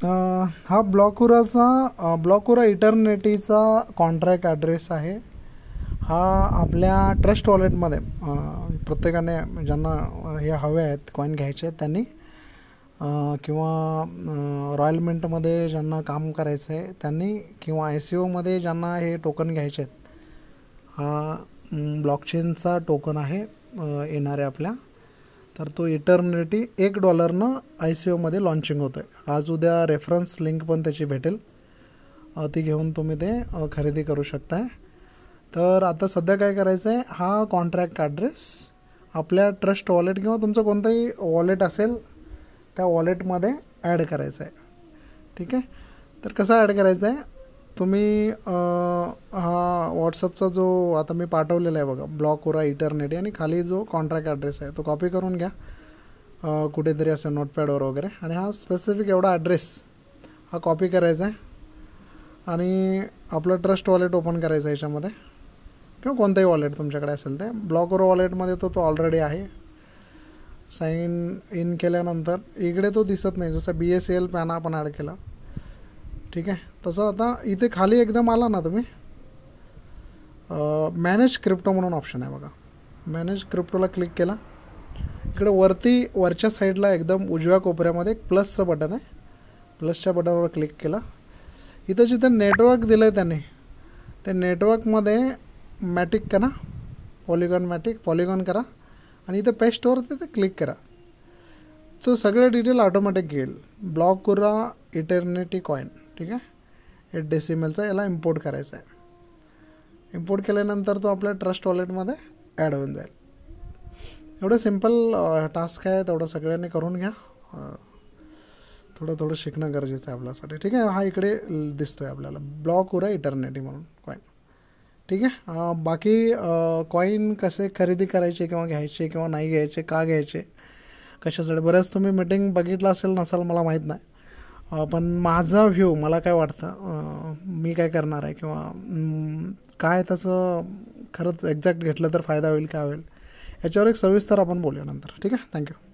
हा ब्लॉकुरा इटर्निटीचा contract address आहे. हा आपल्या ट्रस्ट वॉलेटमध्ये प्रत्येकाने ज्यांना हे हवे आहेत कॉईन घ्यायचे आहेत त्यांनी किंवा रॉयल मिंटमध्ये ज्यांना काम करायचं आहे त्यांनी किंवा ICOमध्ये ज्यांना हे टोकन घ्यायचे आहेत, हा ब्लॉकचेनचा टोकन आहे येणार आहे आपल्या. तर तो इटर्निटी $1 ICOमध्ये लॉन्चिंग होतो आहे. आज उद्या रेफरन्स लिंक पण त्याची भेटेल, ती घेऊन तुम्ही ते खरेदी करू शकताय. तर आता सध्या काय करायचं आहे, हा कॉन्ट्रॅक्ट ॲड्रेस आपल्या ट्रस्ट वॉलेट किंवा तुमचं कोणतंही वॉलेट असेल त्या वॉलेटमध्ये ॲड करायचं आहे. ठीक आहे. तर कसं ॲड करायचं आहे, तुम्ही हा व्हॉट्सअपचा जो आता मी पाठवलेला आहे बघा, ब्लॉकुरा इटर्निटी, आणि खाली जो कॉन्ट्रॅक्ट ॲड्रेस आहे तो कॉपी करून घ्या कुठेतरी असं नोटपॅडवर वगैरे, आणि हा स्पेसिफिक एवढा ॲड्रेस हा कॉपी करायचा आहे आणि आपलं ट्रस्ट वॉलेट ओपन करायचं आहे याच्यामध्ये, किंवा कोणतंही वॉलेट तुमच्याकडे असेल ते. ब्लॉकुरा वॉलेटमध्ये तो ऑलरेडी आहे. साइन इन केल्यानंतर इकडे तो दिसत नाही, जसं BSCL पॅन आपण ॲड केला. ठीक आहे. तसं आता इथे खाली एकदम आला ना तुम्ही, मॅनेज क्रिप्टो म्हणून ऑप्शन आहे बघा. मॅनेज क्रिप्टोला क्लिक केला. इकडे वरच्या साईडला एकदम उजव्या कोपऱ्यामध्ये एक प्लसचं बटन आहे. प्लसच्या बटनवर क्लिक केला. इथं जिथं नेटवर्क दिलं आहे त्याने, त्या नेटवर्कमध्ये मॅटिक करा, पॉलिगॉन करा, आणि इथं पेस्टवर तिथे क्लिक करा. तो सगळे डिटेल ऑटोमॅटिक घेईल. ब्लॉकुरा इटर्निटी कॉईन. ठीक आहे. 8 डेसिमलचा याला इम्पोर्ट करायचा आहे. इम्पोर्ट केल्यानंतर तो आपल्या ट्रस्ट वॉलेटमध्ये ॲड होऊन जाईल. एवढं सिम्पल टास्क आहे, तेवढं सगळ्यांनी करून घ्या. थोडं शिकणं गरजेचं आहे आपल्यासाठी. ठीक आहे. हा इकडे दिसतो आहे आपल्याला ब्लॉकुरा इटर्निटी म्हणून कॉईन. ठीक आहे. बाकी कॉईन कसे खरेदी करायचे किंवा घ्यायचे किंवा नाही घ्यायचे, का घ्यायचे, कशासाठी, बऱ्याच तुम्ही मीटिंग बघितलं असेल नसाल मला माहीत नाही, पण माझा व्ह्यू, मला काय वाटतं, मी काय करणार आहे किंवा काय त्याचं खरंच एक्झॅक्ट घेतलं तर फायदा होईल, काय होईल, याच्यावर एक सविस्तर आपण बोलूया नंतर. ठीक आहे. थँक्यू.